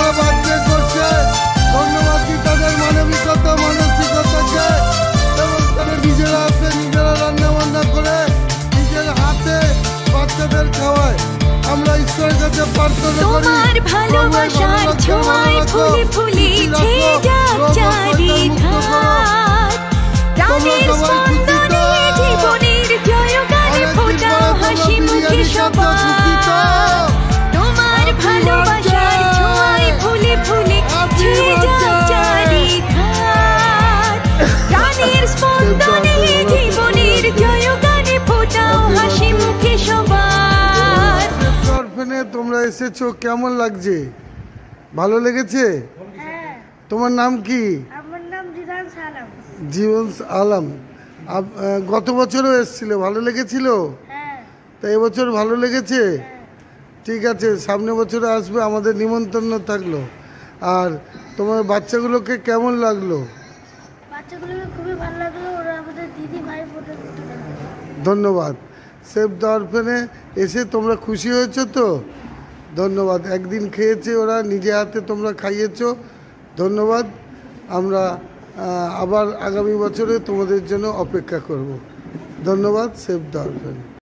যারা বার্থডে করছে ধন্যবাদ দিই তাদের মানবিকতা মানসিকতাকে, এবং তারা নিজেরা আসে নিজেরা রান্না বান্না করে নিজের হাতে বাচ্চাদের খাওয়ায়। আমরা ঈশ্বরের কাছে প্রার্থনা করি তোমার ভালোবাসার ছোঁয়ায় ফুলে ফুলে ছেয়ে যাক চারিধার, প্রাণের স্পন্দনে জীবনের জয়গানে ফোটাও হাসি মুখে সবার। তোমার ভালোবাসার ছোঁয়ায় ফুলে ফুলে ছেয়ে যাক চারিধার, প্রাণের স্পন্দনে জীবনের জয়গানে ফোটাও হাসি মুখে সবার। তোমরা এসেছো, কেমন লাগছে? ভালো লেগেছে? তোমার নাম কি? আমার নাম জীবন আলম। গত বছরও এসেছিল, ভালো লেগেছিল? তা এবছর ভালো লেগেছে? ঠিক আছে, সামনে বছরে আসবে, আমাদের নিমন্ত্রণ থাকলো। আর তোমার বাচ্চাগুলোকে কেমন লাগলো? বাচ্চাগুলোকে খুবই ভালো লাগলো, ওরা আমাদের দিদি ভাই বোনের মতো। ধন্যবাদ। সেভ দ্য অরফেনে এসে তোমরা খুশি হয়েছো তো? ধন্যবাদ। একদিন খেয়েছে ওরা, নিজে হাতে তোমরা খাইয়েছো, ধন্যবাদ। আমরা আবার আগামী বছরে তোমাদের জন্য অপেক্ষা করব। ধন্যবাদ। Save the orphan.